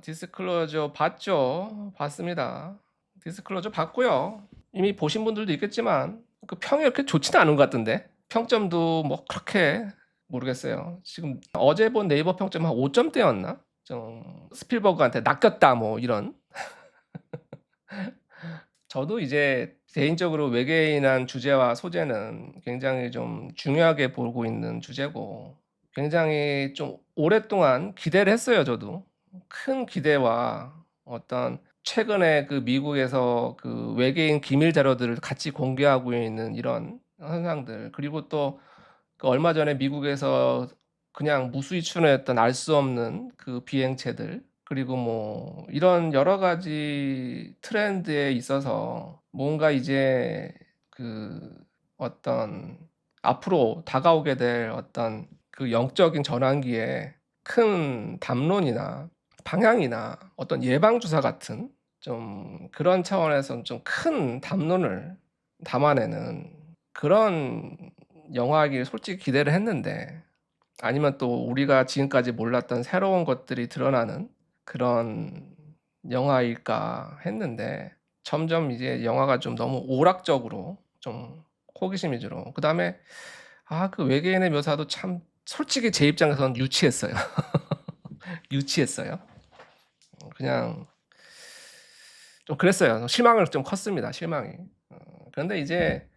디스클로저 봤죠? 봤습니다. 디스클로저 봤고요. 이미 보신 분들도 있겠지만 그 평이 그렇게 좋지는 않은 것 같던데 평점도 뭐 그렇게 모르겠어요. 지금 어제 본 네이버 평점 한 5점대였나? 좀 스필버그한테 낚였다 뭐 이런. 저도 이제 개인적으로 외계인한 주제와 소재는 굉장히 좀 중요하게 보고 있는 주제고 굉장히 좀 오랫동안 기대를 했어요, 저도. 큰 기대와 어떤 최근에 그 미국에서 그 외계인 기밀 자료들을 같이 공개하고 있는 이런 현상들, 그리고 또 그 얼마 전에 미국에서 그냥 무수히 추론했던 알 수 없는 그 비행체들, 그리고 뭐 이런 여러 가지 트렌드에 있어서 뭔가 이제 그 어떤 앞으로 다가오게 될 어떤 그 영적인 전환기에 큰 담론이나 방향이나 어떤 예방주사 같은 좀 그런 차원에서 좀 큰 담론을 담아내는 그런 영화이길 솔직히 기대를 했는데, 아니면 또 우리가 지금까지 몰랐던 새로운 것들이 드러나는 그런 영화일까 했는데 점점 이제 영화가 좀 너무 오락적으로 좀 호기심이 들어. 그 다음에 그 외계인의 묘사도 참 솔직히 제 입장에서는 유치했어요. 유치했어요. 그냥 좀 그랬어요. 실망을 좀 컸습니다. 실망이. 그런데 이제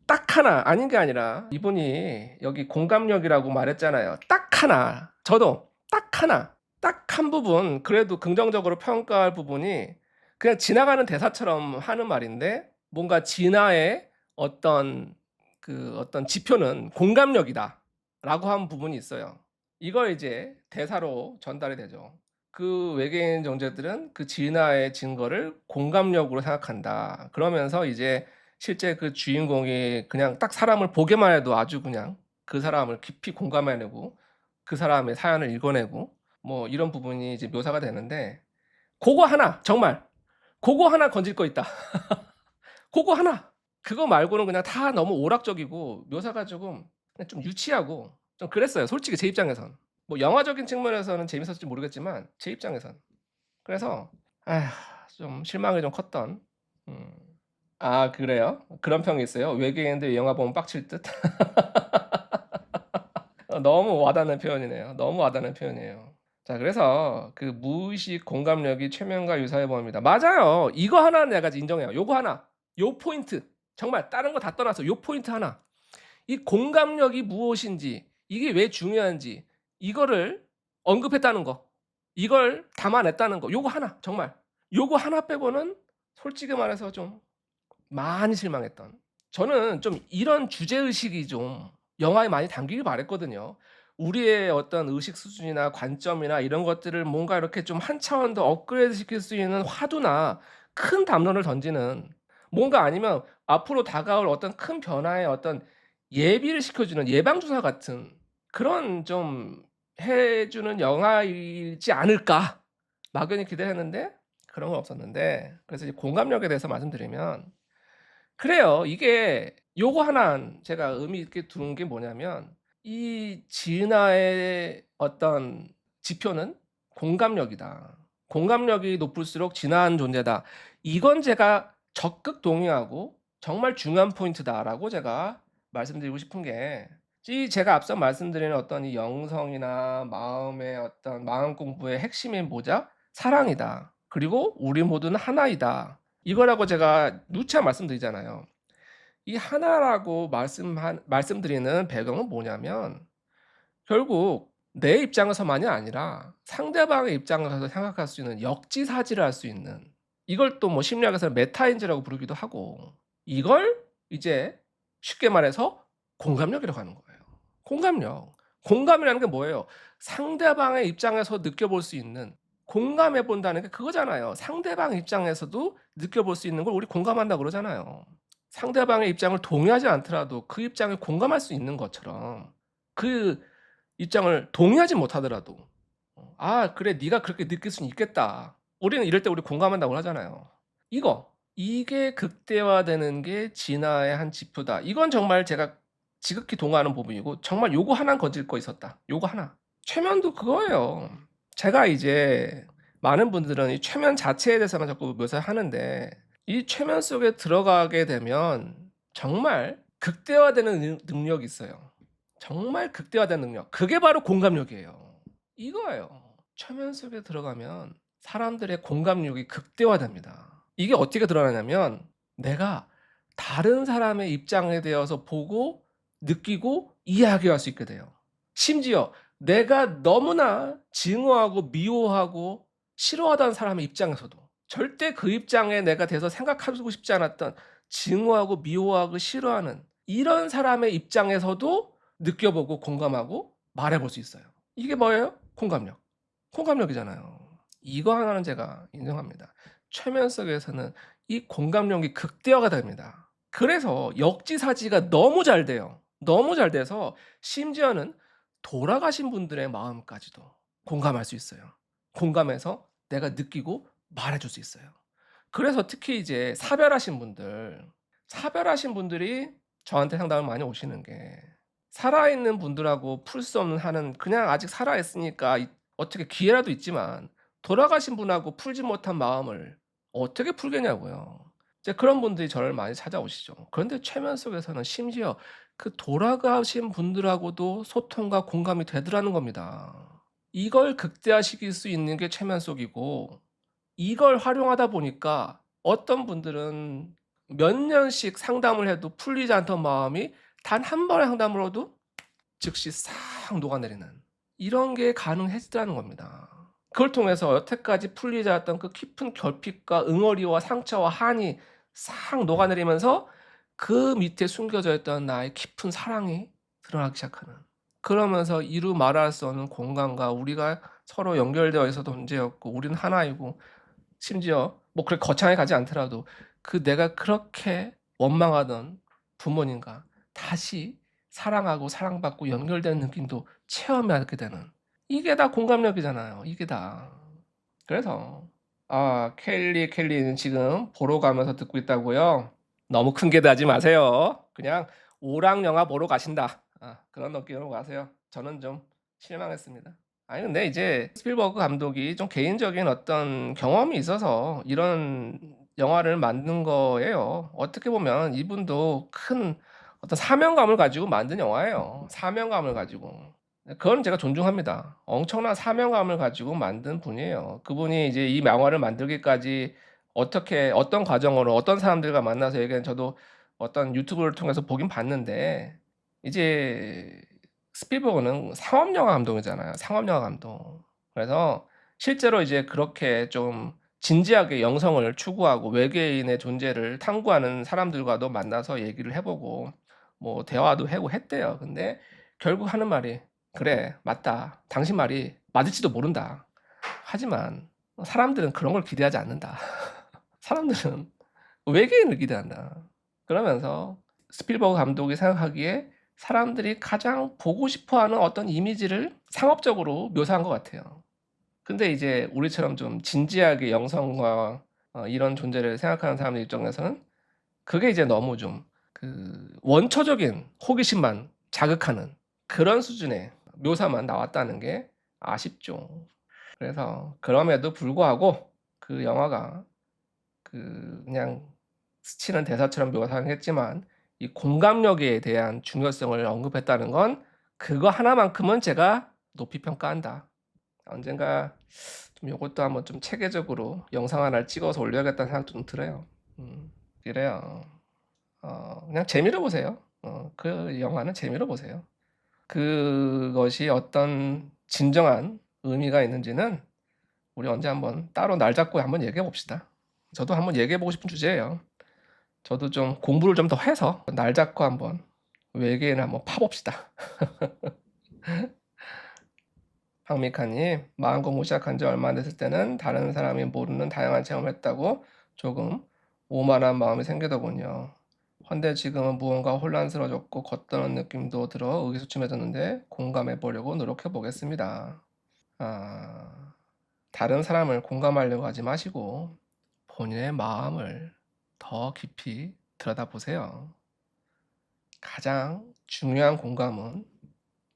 딱 하나 아닌 게 아니라 이분이 여기 공감력이라고 말했잖아요. 딱 하나. 저도 딱 하나. 딱 한 부분 그래도 긍정적으로 평가할 부분이 그냥 지나가는 대사처럼 하는 말인데 뭔가 진화의 어떤 그 어떤 지표는 공감력이다라고 한 부분이 있어요. 이걸 이제 대사로 전달이 되죠. 그 외계인 존재들은 그 진화의 증거를 공감력으로 생각한다. 그러면서 이제 실제 그 주인공이 그냥 딱 사람을 보기만 해도 아주 그냥 그 사람을 깊이 공감해내고 그 사람의 사연을 읽어내고 뭐 이런 부분이 이제 묘사가 되는데, 그거 하나 정말 그거 하나 건질 거 있다. 그거 하나. 그거 말고는 그냥 다 너무 오락적이고 묘사가 조금 그냥 좀 유치하고 좀 그랬어요. 솔직히 제 입장에선. 뭐 영화적인 측면에서는 재밌었을지 모르겠지만 제 입장에선. 그래서 아휴, 좀 실망이 좀 컸던. 음. 그래요? 그런 평이 있어요? 외계인들 영화 보면 빡칠 듯? 너무 와닿는 표현이네요. 너무 와닿는 표현이에요. 자, 그래서 그 무의식 공감력이 최면과 유사해 보입니다. 맞아요. 이거 하나는 내가 인정해요. 요거 하나. 요 포인트. 정말 다른 거 다 떠나서 요 포인트 하나. 이 공감력이 무엇인지, 이게 왜 중요한지, 이거를 언급했다는 거. 이걸 담아냈다는 거. 요거 하나. 정말. 요거 하나 빼고는 솔직히 말해서 좀 많이 실망했던. 저는 좀 이런 주제 의식이 좀 영화에 많이 담기길 바랬거든요. 우리의 어떤 의식 수준이나 관점이나 이런 것들을 뭔가 이렇게 좀 한 차원 더 업그레이드 시킬 수 있는 화두나 큰 담론을 던지는 뭔가, 아니면 앞으로 다가올 어떤 큰 변화의 어떤 예비를 시켜주는 예방주사 같은 그런 좀 해주는 영화이지 않을까 막연히 기대했는데 그런 건 없었는데, 그래서 이제 공감력에 대해서 말씀드리면 그래요. 이게 요거 하나 제가 의미 있게 두는 게 뭐냐면 이 진화의 어떤 지표는 공감력이다. 공감력이 높을수록 진화한 존재다. 이건 제가 적극 동의하고 정말 중요한 포인트다라고 제가 말씀드리고 싶은 게, 이 제가 앞서 말씀드린 어떤 이 영성이나 마음의 어떤 마음 공부의 핵심이 뭐죠? 사랑이다. 그리고 우리 모두는 하나이다. 이거라고 제가 누차 말씀드리잖아요. 이 하나라고 말씀드리는 배경은 뭐냐면 결국 내 입장에서만이 아니라 상대방의 입장에서 생각할 수 있는 역지사지를 할 수 있는, 이걸 또 뭐 심리학에서는 메타인지라고 부르기도 하고, 이걸 이제 쉽게 말해서 공감력이라고 하는 거예요. 공감력. 공감이라는 게 뭐예요? 상대방의 입장에서 느껴볼 수 있는, 공감해 본다는 게 그거잖아요. 상대방 입장에서도 느껴볼 수 있는 걸 우리 공감한다 그러잖아요. 상대방의 입장을 동의하지 않더라도 그 입장에 공감할 수 있는 것처럼 그 입장을 동의하지 못하더라도 그래 네가 그렇게 느낄 수는 있겠다. 우리는 이럴 때 우리 공감한다고 하잖아요. 이게 극대화되는 게 진화의 한 지표다. 이건 정말 제가 지극히 동의하는 부분이고, 정말 요거 하나 건질 거 있었다. 요거 하나. 최면도 그거예요. 제가 이제 많은 분들은 이 최면 자체에 대해서만 자꾸 묘사하는데 이 최면 속에 들어가게 되면 정말 극대화되는 능력이 있어요. 정말 극대화된 능력. 그게 바로 공감력이에요. 이거예요. 최면 속에 들어가면 사람들의 공감력이 극대화됩니다. 이게 어떻게 드러나냐면 내가 다른 사람의 입장에 대해서 보고 느끼고 이야기할 수 있게 돼요. 심지어 내가 너무나 증오하고 미워하고 싫어하던 사람의 입장에서도 절대 그 입장에 내가 대해서 생각하고 싶지 않았던 증오하고 미워하고 싫어하는 이런 사람의 입장에서도 느껴보고 공감하고 말해볼 수 있어요. 이게 뭐예요? 공감력. 공감력이잖아요. 이거 하나는 제가 인정합니다. 최면 속에서는 이 공감력이 극대화가 됩니다. 그래서 역지사지가 너무 잘 돼요. 너무 잘 돼서 심지어는 돌아가신 분들의 마음까지도 공감할 수 있어요. 공감해서 내가 느끼고 말해줄 수 있어요. 그래서 특히 이제 사별하신 분들이 저한테 상담을 많이 오시는 게 살아있는 분들하고 풀 수 없는 한은 그냥 아직 살아있으니까 어떻게 기회라도 있지만 돌아가신 분하고 풀지 못한 마음을 어떻게 풀겠냐고요. 이제 그런 분들이 저를 많이 찾아오시죠. 그런데 최면 속에서는 심지어 그 돌아가신 분들하고도 소통과 공감이 되더라는 겁니다. 이걸 극대화시킬 수 있는 게 최면 속이고 이걸 활용하다 보니까 어떤 분들은 몇 년씩 상담을 해도 풀리지 않던 마음이 단 한 번의 상담으로도 즉시 싹 녹아내리는 이런 게 가능해지더라는 겁니다. 그걸 통해서 여태까지 풀리지 않았던 그 깊은 결핍과 응어리와 상처와 한이 싹 녹아내리면서 그 밑에 숨겨져 있던 나의 깊은 사랑이 드러나기 시작하는 그러면서 이루 말할 수 없는 공간과 우리가 서로 연결되어 있어도 존재였고 우리는 하나이고 심지어 뭐 그렇게 거창하게 가지 않더라도 그 내가 그렇게 원망하던 부모님과 다시 사랑하고 사랑받고 연결되는 느낌도 체험하게 되는 이게 다 공감력이잖아요. 이게 다. 그래서 켈리는 지금 보러 가면서 듣고 있다고요? 너무 큰 기대하지 마세요. 그냥 오락 영화 보러 가신다. 그런 느낌으로 가세요. 저는 좀 실망했습니다. 아니 근데 이제 스필버그 감독이 좀 개인적인 어떤 경험이 있어서 이런 영화를 만든 거예요. 어떻게 보면 이분도 큰 어떤 사명감을 가지고 만든 영화예요. 사명감을 가지고. 그건 제가 존중합니다. 엄청난 사명감을 가지고 만든 분이에요. 그분이 이제 이 영화를 만들기까지 어떻게 어떤 과정으로 어떤 사람들과 만나서 얘기한 저도 어떤 유튜브를 통해서 보긴 봤는데 이제 스필버그는 상업영화 감독이잖아요. 상업영화 감독. 그래서 실제로 이제 그렇게 좀 진지하게 영성을 추구하고 외계인의 존재를 탐구하는 사람들과도 만나서 얘기를 해보고 뭐 대화도 하고 했대요. 근데 결국 하는 말이 그래 맞다. 당신 말이 맞을지도 모른다. 하지만 사람들은 그런 걸 기대하지 않는다. 사람들은 외계인을 기대한다. 그러면서 스필버그 감독이 생각하기에 사람들이 가장 보고 싶어하는 어떤 이미지를 상업적으로 묘사한 것 같아요. 근데 이제 우리처럼 좀 진지하게 영성과 이런 존재를 생각하는 사람들 입장에서는 그게 이제 너무 좀 그 원초적인 호기심만 자극하는 그런 수준의 묘사만 나왔다는 게 아쉽죠. 그래서 그럼에도 불구하고 그 영화가 그냥 스치는 대사처럼 묘사는 했지만 이 공감력에 대한 중요성을 언급했다는 건 그거 하나만큼은 제가 높이 평가한다. 언젠가 좀 요것도 한번 좀 체계적으로 영상 하나를 찍어서 올려야겠다는 생각도 좀 들어요. 그래요. 그냥 재미로 보세요. 그 영화는 재미로 보세요. 그것이 어떤 진정한 의미가 있는지는 우리 언제 한번 따로 날 잡고 한번 얘기해 봅시다. 저도 한번 얘기해 보고 싶은 주제예요. 저도 좀 공부를 좀 더 해서 날 잡고 한번 외계인을 한번 파봅시다. 박미카님, 마음 공부 시작한 지 얼마 안 됐을 때는 다른 사람이 모르는 다양한 체험을 했다고 조금 오만한 마음이 생기더군요. 헌데 지금은 무언가 혼란스러워졌고 겉도는 느낌도 들어 의기소침해졌는데 공감해 보려고 노력해 보겠습니다. 다른 사람을 공감하려고 하지 마시고 본인의 마음을 더 깊이 들여다보세요. 가장 중요한 공감은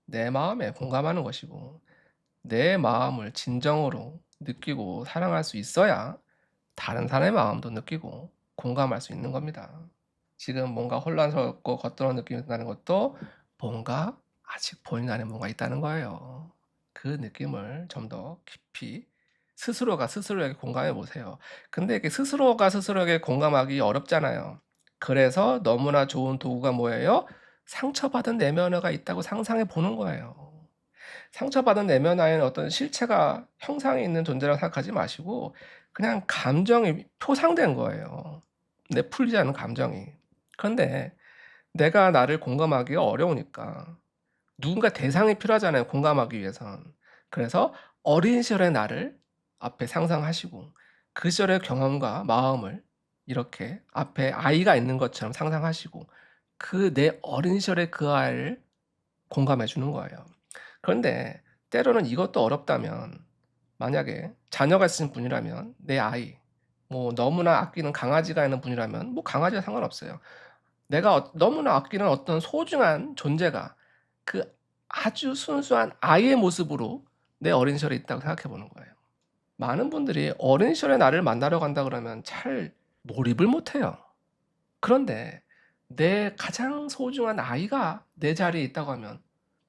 내 마음에 공감하는 것이고 내 마음을 진정으로 느끼고 사랑할 수 있어야 다른 사람의 마음도 느끼고 공감할 수 있는 겁니다. 지금 뭔가 혼란스럽고 겉도는 느낌이 든다는 것도 뭔가 아직 본인 안에 뭔가 있다는 거예요. 그 느낌을 좀 더 깊이 스스로가 스스로에게 공감해 보세요. 근데 이게 스스로가 스스로에게 공감하기 어렵잖아요. 그래서 너무나 좋은 도구가 뭐예요? 상처받은 내면화가 있다고 상상해 보는 거예요. 상처받은 내면 안에는 어떤 실체가 형상이 있는 존재라고 생각하지 마시고 그냥 감정이 표상된 거예요. 내 풀리지 않은 감정이. 그런데 내가 나를 공감하기가 어려우니까 누군가 대상이 필요하잖아요, 공감하기 위해선. 그래서 어린 시절의 나를 앞에 상상하시고 그 시절의 경험과 마음을 이렇게 앞에 아이가 있는 것처럼 상상하시고 그 내 어린 시절의 그 아이를 공감해 주는 거예요. 그런데 때로는 이것도 어렵다면 만약에 자녀가 있으신 분이라면 내 아이, 뭐 너무나 아끼는 강아지가 있는 분이라면 뭐 강아지와 상관없어요. 내가 너무나 아끼는 어떤 소중한 존재가 그 아주 순수한 아이의 모습으로 내 어린 시절에 있다고 생각해 보는 거예요. 많은 분들이 어린 시절의 나를 만나러 간다 그러면 잘 몰입을 못 해요. 그런데 내 가장 소중한 아이가 내 자리에 있다고 하면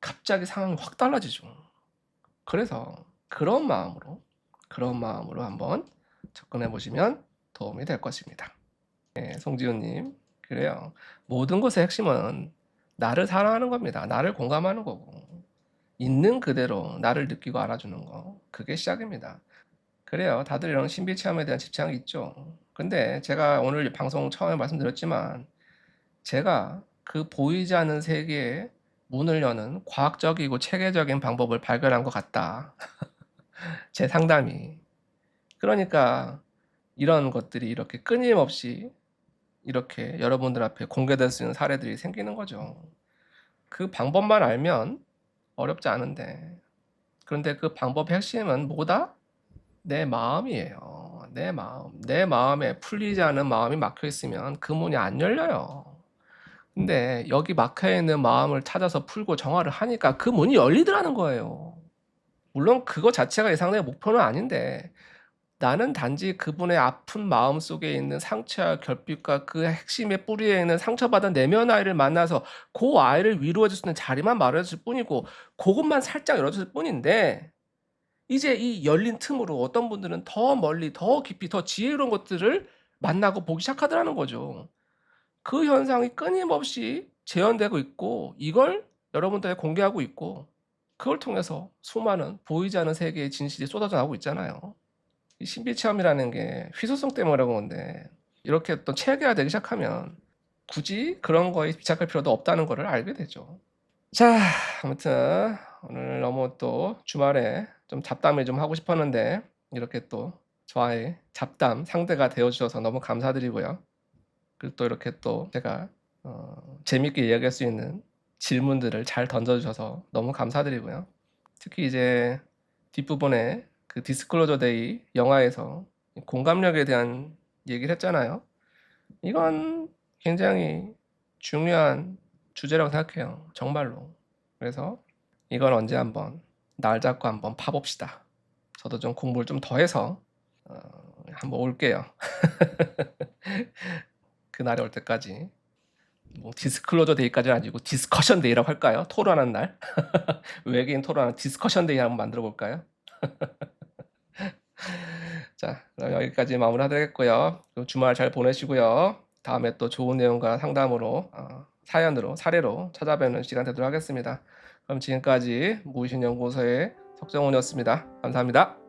갑자기 상황이 확 달라지죠. 그래서 그런 마음으로 한번 접근해 보시면 도움이 될 것입니다. 네, 송지훈 님. 그래요. 모든 것의 핵심은 나를 사랑하는 겁니다. 나를 공감하는 거고 있는 그대로 나를 느끼고 알아주는 거. 그게 시작입니다. 그래요. 다들 이런 신비 체험에 대한 집착이 있죠. 근데 제가 오늘 방송 처음에 말씀드렸지만 제가 그 보이지 않는 세계에 문을 여는 과학적이고 체계적인 방법을 발견한 것 같다. 제 상담이. 그러니까 이런 것들이 이렇게 끊임없이 이렇게 여러분들 앞에 공개될 수 있는 사례들이 생기는 거죠. 그 방법만 알면 어렵지 않은데. 그런데 그 방법의 핵심은 뭐다? 내 마음이에요. 내 마음. 내 마음에 풀리지 않은 마음이 막혀 있으면 그 문이 안 열려요. 근데 여기 막혀 있는 마음을 찾아서 풀고 정화를 하니까 그 문이 열리더라는 거예요. 물론 그거 자체가 예상된 목표는 아닌데 나는 단지 그분의 아픈 마음속에 있는 상처와 결핍과 그 핵심의 뿌리에 있는 상처받은 내면 아이를 만나서 그 아이를 위로해 줄 수 있는 자리만 마련해 줄 뿐이고 그것만 살짝 열어 줄 뿐인데 이제 이 열린 틈으로 어떤 분들은 더 멀리 더 깊이 더 지혜로운 것들을 만나고 보기 시작하더라는 거죠. 그 현상이 끊임없이 재현되고 있고 이걸 여러분들에게 공개하고 있고 그걸 통해서 수많은 보이지 않는 세계의 진실이 쏟아져 나오고 있잖아요. 이 신비 체험이라는 게 희소성 때문에 그런 건데 이렇게 또 체계화되기 시작하면 굳이 그런 거에 집착할 필요도 없다는 거를 알게 되죠. 자, 아무튼 오늘 너무 또 주말에 좀 잡담을 좀 하고 싶었는데 이렇게 또 저와의 잡담 상대가 되어 주셔서 너무 감사드리고요. 그리고 또 이렇게 또 제가 재밌게 이야기할 수 있는 질문들을 잘 던져 주셔서 너무 감사드리고요. 특히 이제 뒷부분에 그 디스클로저 데이 영화에서 공감력에 대한 얘기를 했잖아요. 이건 굉장히 중요한 주제라고 생각해요. 정말로. 그래서 이건 언제 한번 날 잡고 한번 파 봅시다. 저도 좀 공부를 좀 더 해서 한번 올게요. 그날이 올 때까지 뭐 디스클로저 데이까지는 아니고 디스커션 데이라고 할까요? 토론하는 날. 외계인 토론하는 디스커션 데이 한번 만들어 볼까요? 자, 그럼 여기까지 마무리하겠고요. 주말 잘 보내시고요. 다음에 또 좋은 내용과 상담으로 사연으로 사례로 찾아뵙는 시간 되도록 하겠습니다. 그럼 지금까지 무의식연구소의 석정훈이었습니다. 감사합니다.